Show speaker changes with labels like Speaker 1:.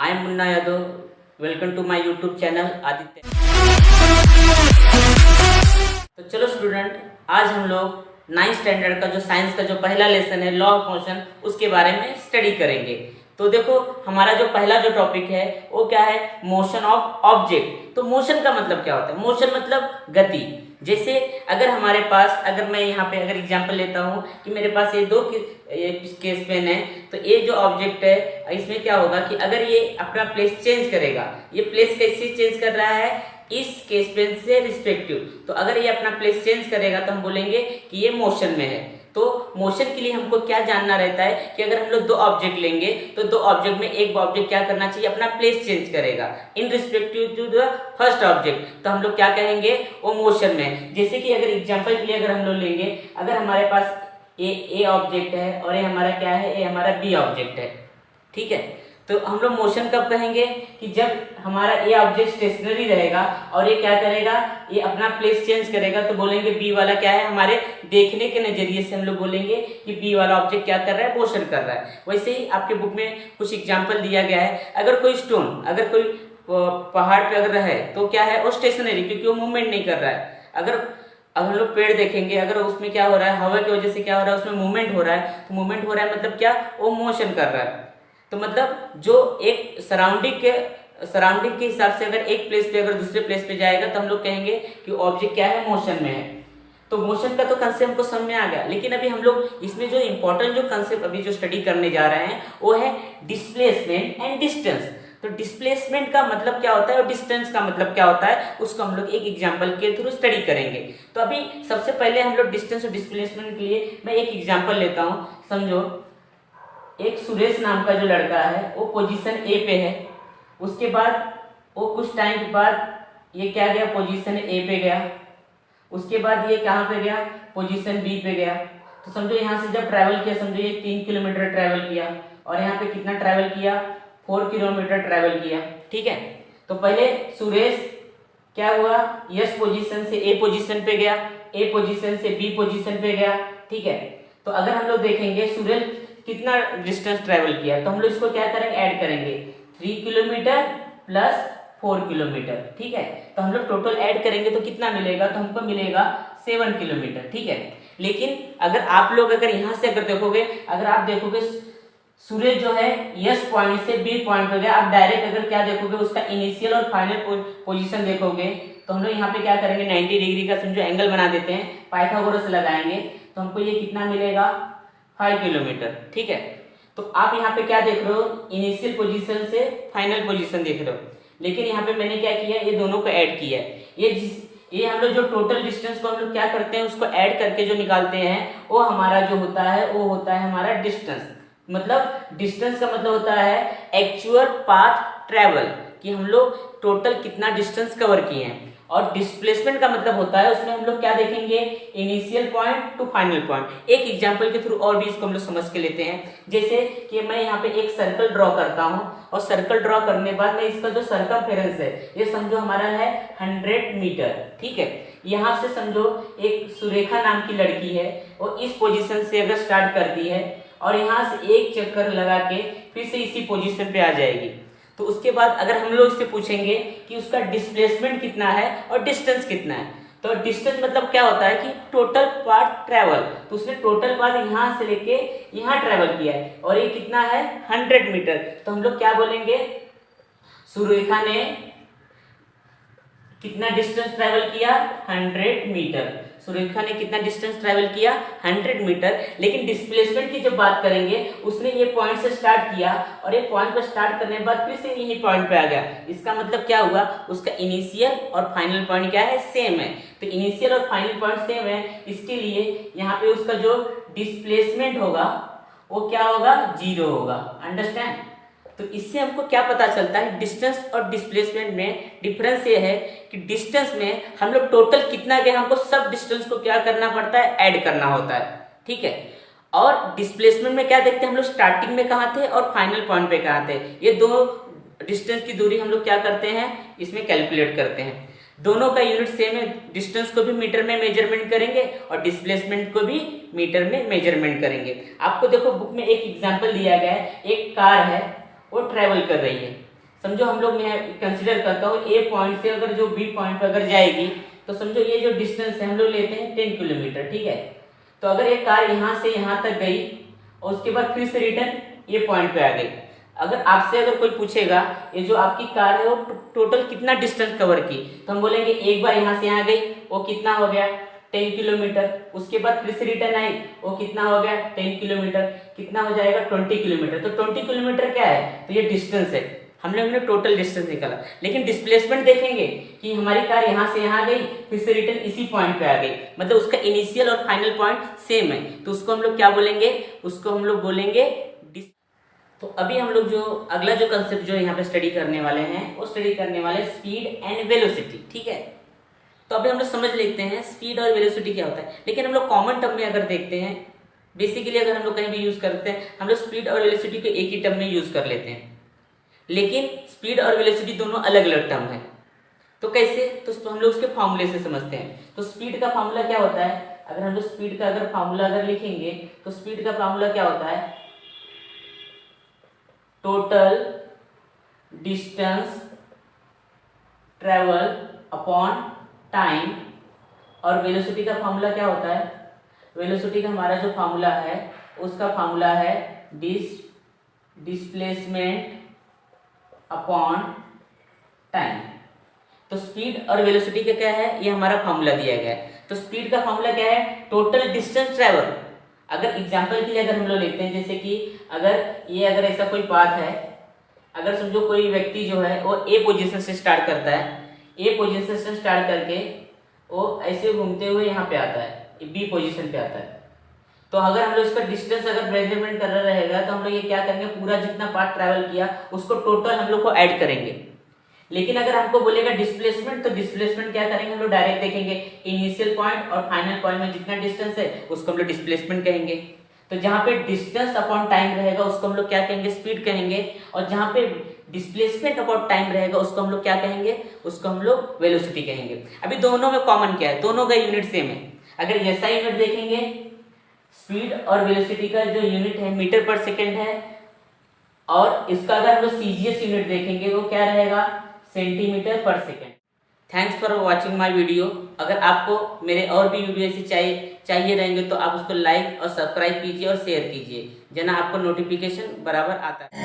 Speaker 1: I am Munna Yadav. Welcome to my YouTube channel Aditya. तो चलो student, आज हम लोग 9th स्टैंडर्ड का जो साइंस का जो पहला लेसन है लॉ ऑफ मोशन, उसके बारे में स्टडी करेंगे। तो देखो, हमारा जो पहला जो टॉपिक है वो क्या है, मोशन ऑफ ऑब्जेक्ट। तो मोशन का मतलब क्या होता है? मोशन मतलब गति। जैसे अगर हमारे पास, अगर मैं यहाँ पे अगर एग्जांपल लेता हूँ कि मेरे पास ये दो केस पेन है, तो ये जो ऑब्जेक्ट है इसमें क्या होगा कि अगर ये अपना प्लेस चेंज करेगा, ये प्लेस कैसे चेंज कर रहा है, इस केस पेन से रिस्पेक्टिव। तो अगर ये अपना प्लेस चेंज करेगा तो हम बोलेंगे कि ये मोशन में है। तो मोशन के लिए हमको क्या जानना रहता है कि अगर हम लोग दो ऑब्जेक्ट लेंगे तो दो ऑब्जेक्ट में एक ऑब्जेक्ट क्या करना चाहिए, अपना प्लेस चेंज करेगा in respective to the first object. तो हम लोग क्या कहेंगे, वो मोशन में। जैसे कि अगर एग्जांपल के लिए अगर हम लोग लेंगे, अगर हमारे पास ए ऑब्जेक्ट है और ये हमारा क्या है, ये हमारा बी ऑब्जेक्ट है, ठीक है। तो हम लोग मोशन कब कहेंगे कि जब हमारा ए ऑब्जेक्ट स्टेशनरी रहेगा और ये क्या करेगा, ये अपना प्लेस चेंज करेगा, तो बोलेंगे बी वाला क्या है, हमारे देखने के नजरिए से हम लोग बोलेंगे कि बी वाला ऑब्जेक्ट क्या कर रहा है, मोशन कर रहा है। वैसे ही आपके बुक में कुछ एग्जांपल दिया गया है। अगर कोई स्टोन, अगर कोई पहाड़ पे अगर रहे तो क्या है, वो स्टेशनरी, क्योंकि वो मूवमेंट नहीं कर रहा है। अगर अब हम लोग पेड़ देखेंगे, अगर उसमें क्या हो रहा है, हवा की वजह से क्या हो रहा है, उसमें मूवमेंट हो रहा है। तो मूवमेंट हो रहा है मतलब क्या, वो मोशन कर रहा है। तो मतलब जो एक सराउंडिंग के हिसाब से अगर एक प्लेस पे अगर दूसरे प्लेस पे जाएगा तो हम लोग कहेंगे कि ऑब्जेक्ट क्या है, मोशन में है। तो मोशन का तो कंसेप्ट हमको समझ में आ गया, लेकिन अभी हम लोग इसमें जो इंपॉर्टेंट जो कंसेप्ट अभी जो स्टडी करने जा रहे हैं वो है डिस्प्लेसमेंट एंड डिस्टेंस। तो डिस्प्लेसमेंट का मतलब क्या होता है और डिस्टेंस का मतलब क्या होता है, उसको हम लोग एक एग्जांपल के थ्रू स्टडी करेंगे। तो अभी सबसे पहले हम लोग डिस्टेंस और डिस्प्लेसमेंट के लिए मैं एक एग्जांपल लेता हूँ। समझो, एक सुरेश नाम का जो लड़का है वो पोजीशन ए पे है। उसके बाद वो कुछ टाइम के बाद ये क्या गया, पोजीशन ए पे गया। उसके बाद ये कहाँ पे गया, पोजीशन बी पे गया। तो समझो यहाँ से जब ट्रैवल किया, समझो ये 3 किलोमीटर ट्रैवल किया और यहाँ पे कितना ट्रैवल किया, 4 किलोमीटर ट्रैवल किया, ठीक है। तो पहले सुरेश क्या हुआ, यस पोजीशन से ए पोजीशन पे गया, ए पोजीशन से बी पोजीशन पे गया, ठीक है। तो अगर हम लोग देखेंगे सुरेश कितना डिस्टेंस ट्रैवल किया, तो हम लोग इसको क्या करेंगे, ऐड करेंगे 3 किलोमीटर प्लस 4 किलोमीटर, ठीक है। तो हम लोग टोटल ऐड करेंगे तो कितना मिलेगा, तो हमको मिलेगा 7 किलोमीटर, ठीक है। लेकिन अगर आप लोग अगर यहाँ से अगर देखोगे, अगर आप देखोगे सूरज जो है यस पॉइंट से बी पॉइंट पे गया, आप डायरेक्ट अगर क्या देखोगे, उसका इनिशियल और फाइनल पोजीशन देखोगे, तो हम लोग यहाँ पे क्या करेंगे, 90 डिग्री का समझो एंगल बना देते हैं, पाइथागोरस लगाएंगे, तो हमको ये कितना मिलेगा, 5 किलोमीटर, ठीक है। तो आप यहाँ पे क्या देख रहे हो, इनिशियल पोजीशन से फाइनल पोजीशन देख रहे हो। लेकिन यहाँ पे मैंने क्या किया, ये दोनों को ऐड किया है। ये हम लोग जो टोटल डिस्टेंस को हम लोग क्या करते हैं, उसको ऐड करके जो निकालते हैं वो हमारा जो होता है वो होता है हमारा डिस्टेंस। मतलब डिस्टेंस का मतलब होता है एक्चुअल पाथ ट्रेवल, कि हम लोग टोटल कितना डिस्टेंस कवर किए हैं। और डिस्प्लेसमेंट का मतलब होता है, उसमें हम लोग क्या देखेंगे, initial point two final point. एक एग्जांपल के थ्रू और भी इसको हम लोग समझ के लेते हैं। जैसे कि मैं यहाँ पे एक सर्कल ड्रॉ करता हूँ और सर्कल ड्रॉ करने के बाद मैं इसका जो सर्कमफेरेंस है, ये समझो हमारा है 100 मीटर, ठीक है। यहाँ से समझो एक सुरेखा नाम की लड़की है, वो इस पोजिशन से अगर स्टार्ट करती है और यहाँ से एक चक्कर लगा के फिर से इसी पोजीशन पे आ जाएगी। तो उसके बाद अगर हम लोग इससे पूछेंगे कि उसका डिस्प्लेसमेंट कितना है और डिस्टेंस कितना है, तो डिस्टेंस मतलब क्या होता है कि टोटल पाथ ट्रेवल। तो उसने टोटल पाथ यहाँ से लेके यहाँ ट्रेवल किया है और ये कितना है, 100 मीटर। तो हम लोग क्या बोलेंगे, सुरेखा ने कितना डिस्टेंस ट्रैवल किया, 100 मीटर। सुरेखा ने कितना डिस्टेंस ट्रैवल किया, 100 मीटर। लेकिन डिस्प्लेसमेंट की जब बात करेंगे, उसने ये पॉइंट से स्टार्ट किया और ये पॉइंट पर स्टार्ट करने के बाद फिर से यही पॉइंट पे आ गया। इसका मतलब क्या हुआ, उसका इनिशियल और फाइनल पॉइंट क्या है, सेम है। तो इनिशियल और फाइनल पॉइंट सेम है, इसके लिए यहाँ पे उसका जो डिस्प्लेसमेंट होगा वो क्या होगा, 0 होगा। अंडरस्टैंड। तो इससे हमको क्या पता चलता है, डिस्टेंस और डिस्प्लेसमेंट में डिफरेंस ये है कि डिस्टेंस में हम लोग टोटल कितना गए, हमको सब डिस्टेंस को क्या करना पड़ता है, ऐड करना होता है, ठीक है। और डिस्प्लेसमेंट में क्या देखते हैं हम लोग, स्टार्टिंग में कहाँ थे और फाइनल पॉइंट पे कहाँ थे। ये दो डिस्टेंस की दूरी हम लोग क्या करते हैं, इसमें कैलकुलेट करते हैं। दोनों का यूनिट सेम है, डिस्टेंस को भी मीटर में मेजरमेंट करेंगे और डिस्प्लेसमेंट को भी मीटर में मेजरमेंट करेंगे। आपको देखो बुक में एक एग्जाम्पल दिया गया है, एक कार है वो ट्रेवल कर रही है, समझो हम लोग, मैं कंसिडर करता हूँ ए पॉइंट से अगर जो बी पॉइंट पर अगर जाएगी तो समझो ये जो डिस्टेंस है हम लोग लेते हैं 10 किलोमीटर, ठीक है। तो अगर ये कार यहाँ से यहाँ तक गई और उसके बाद फिर से रिटर्न ये पॉइंट पे आ गई, अगर आपसे अगर कोई पूछेगा ये जो आपकी कार है वो टोटल कितना डिस्टेंस कवर की, तो हम बोलेंगे एक बार यहाँ से यहाँ गई वो कितना हो गया 10 किलोमीटर, उसके बाद फिर से रिटर्न आई वो कितना हो गया 10 किलोमीटर, कितना हो जाएगा 20 किलोमीटर। तो 20 किलोमीटर क्या है, तो ये डिस्टेंस है, हमने टोटल डिस्टेंस निकाला। लेकिन डिस्प्लेसमेंट देखेंगे कि हमारी कार यहाँ से यहाँ गई फिर से रिटर्न इसी पॉइंट पे आ गई, मतलब उसका इनिशियल और फाइनल पॉइंट सेम है, तो उसको हम लोग क्या बोलेंगे, उसको हम लोग बोलेंगे तो अभी हम लोग जो अगला जो कंसेप्ट जो यहाँ पे स्टडी करने वाले हैं वो स्टडी करने वाले स्पीड एंड वेलोसिटी, ठीक है। तो अभी हम लोग समझ लेते हैं स्पीड और वेलोसिटी क्या होता है। लेकिन हम लोग कॉमन टर्म में अगर देखते हैं, बेसिकली अगर हम लोग कहीं भी यूज करते हैं हम लोग स्पीड और वेलोसिटी को एक ही टर्म में यूज कर लेते हैं, लेकिन स्पीड और वेलोसिटी दोनों अलग अलग टर्म है। तो कैसे, तो हम लोग उसके फॉर्मूले से समझते हैं। तो स्पीड का फॉर्मूला क्या होता है, अगर हम लोग स्पीड का अगर फॉर्मूला अगर लिखेंगे तो स्पीड का फॉर्मूला क्या होता है, total distance travel upon time. और वेलोसिटी का फॉर्मूला क्या होता है, वेलोसिटी का हमारा जो फॉर्मूला है उसका फॉर्मूला है डिस्प्लेसमेंट अपॉन टाइम। तो स्पीड और वेलोसिटी का क्या है, ये हमारा फॉर्मूला दिया गया है। तो स्पीड का फॉर्मूला क्या है, टोटल डिस्टेंस ट्रेवल। अगर एग्जांपल के लिए अगर हम लोग लेते हैं, जैसे कि अगर ऐसा कोई पाथ है, अगर समझो कोई व्यक्ति जो है वो ए पोजीशन से स्टार्ट करता है, ए पोजीशन से स्टार्ट करके वो ऐसे घूमते हुए यहाँ पे आता है, बी पोजीशन पे आता है। तो अगर हम लोग इसका डिस्टेंस अगर मेजरमेंट कर रहा रहेगा तो हम लोग ये क्या करेंगे, पूरा जितना पाथ ट्रैवल किया उसको टोटल हम लोग को ऐड करेंगे। लेकिन अगर हमको बोलेगा डिस्प्लेसमेंट, तो डिस्प्लेसमेंट क्या करेंगे, हम लोग डायरेक्ट देखेंगे इनिशियल पॉइंट और फाइनल पॉइंट में जितना डिस्टेंस है उसको हम लोग डिस्प्लेसमेंट कहेंगे। तो जहाँ पे डिस्टेंस अपॉन टाइम रहेगा उसको हम लोग क्या कहेंगे, स्पीड कहेंगे। और जहाँ पे डिस्प्लेसमेंट अपॉन टाइम रहेगा उसको हम लोग क्या कहेंगे, उसको हम लोग वेलोसिटी कहेंगे। अभी दोनों में कॉमन क्या है, दोनों का यूनिट सेम है। अगर ऐसा यूनिट देखेंगे, स्पीड और वेलोसिटी का जो यूनिट है मीटर पर सेकेंड है, और इसका अगर हम लोग सीजीएस यूनिट देखेंगे वो क्या रहेगा, सेंटीमीटर पर second. Thanks for watching my video. अगर आपको मेरे और भी वीडियो ऐसे चाहिए रहेंगे तो आप उसको लाइक और सब्सक्राइब कीजिए और शेयर कीजिए, जना आपको नोटिफिकेशन बराबर आता है।